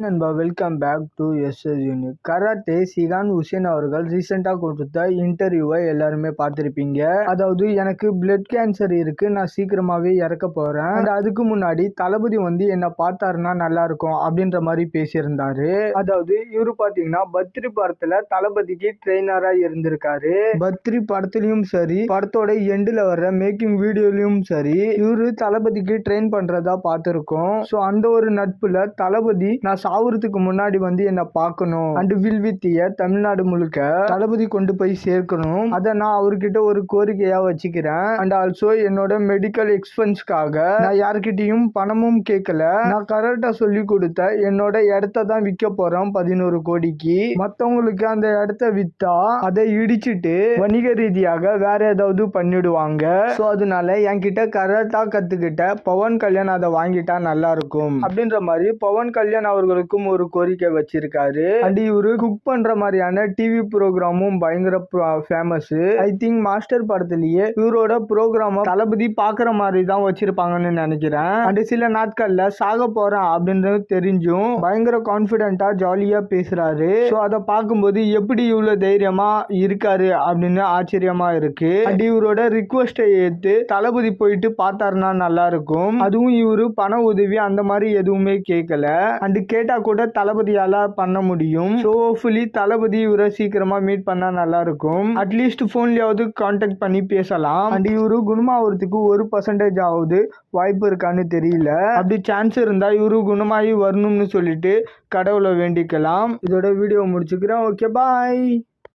நண்பா welcome back to SS unique. Karate சிகான் உசேன் அவர்கள் ரீசெண்டாக கொடுத்த இன்டர்வியூவை எல்லாருமே பார்த்துருப்பீங்க. அதாவது எனக்கு பிளட் கேன்சர் இருக்கு, நான் சீக்கிரமாவே இறக்க போறேன், அண்ட் அதுக்கு முன்னாடி தளபதி என்ன பார்த்தாருன்னா நல்லா இருக்கும் அப்படின்ற மாதிரி பேசியிருந்தாரு. அதாவது இவரு பாத்தீங்கன்னா பத்ரி படத்துல தளபதிக்கு ட்ரெயினரா இருந்திருக்காரு. பத்ரி படத்துலயும் சரி, படத்தோட எண்டுல வர்ற மேக்கிங் வீடியோலயும் சரி, இவரு தளபதிக்கு ட்ரெயின் பண்றதா பார்த்திருக்கோம். ஸோ அந்த ஒரு நட்புல தளபதி நான் சாவுறதுக்கு முன்னாடி என்ன பார்க்கணும் அண்ட் வில் வித் தமிழ்நாடு முழுக்க தளபதி கொண்டு போய் சேர்க்கணும், அதை நான் அவர்கிட்ட ஒரு கோரிக்கையா வச்சுக்கிறேன். அண்ட் ஆல்சோ என்னோட மெடிக்கல் எக்ஸ்பென்ஸ்க்காக நான் யார்கிட்டயும் பணமும் கேட்கல, நான் கரெக்டா சொல்லி கொடுத்த என்னோட இடத்த தான் விற்க போறேன் 11 கோடிக்கு. மத்தவங்களுக்கு அந்த இடத்த வித்தா அதை இடிச்சிட்டு வணிக ரீதியாக வேற ஏதாவது பண்ணிடுவாங்க. ஸோ அதனால என்கிட்ட கரெக்டா கத்துக்கிட்ட பவன் கல்யாண் அதை வாங்கிட்டா நல்லா இருக்கும் அப்படின்ற மாதிரி பவன் கல்யாண் அவர்களுக்கும் ஒரு கோரிக்கை வச்சிருக்காரு. அண்ட் இவரு குக் பண்ற மாதிரியான டிவி ப்ரோக்ராமும் பயங்கர ஃபேமஸ். ஐ திங்க் மாஸ்டர் படத்திலேயே இவரோட ப்ரோக்ராம் தளபதி பாக்குற மாதிரி தான் வச்சிருப்பாங்கன்னு நினைக்கிறேன். அண்ட் சில நாட்கள்ல சாக போறேன் அப்படின்றது தெரிஞ்சும் பயங்கர கான்பிடென்ட்டா ஜாலியா பேசுறாரு. ஸோ அதை பார்க்கும்போது எப்படி இவ்வளவு தைரியமா இருக்காரு அப்படின்னு ஆச்சரியமா இருக்கு. அண்ட் இவரோட ரிக்வெஸ்டை ஏத்து தளபதி போயிட்டு பார்த்தாருன்னா நல்லா இருக்கும். அதுவும் இவரு பண உதவி அந்த மாதிரி எதுவுமே கேட்கல, அண்ட் கேட்டா கூட தளபதியால பண்ண முடியும். ஸோ ஹோப்ஃபுல்லி தளபதி இவரை சீக்கிரமா மீட் பண்ணா நல்லா இருக்கும். அட்லீஸ்ட் போன்லயாவது கான்டாக்ட் பண்ணி பேசலாம். அண்ட் இவரு குணமாவதுக்கு 1% ஆகுது வாய்ப்பு இருக்கான்னு தெரியல. அப்படி சான்ஸ் இருந்தா இவரு குணமாகி வரணும்னு சொல்லிட்டு கடவுளை வேண்டிக்கலாம். இதோட வீடியோ முடிச்சுக்கிறேன். ஓகே, பாய்.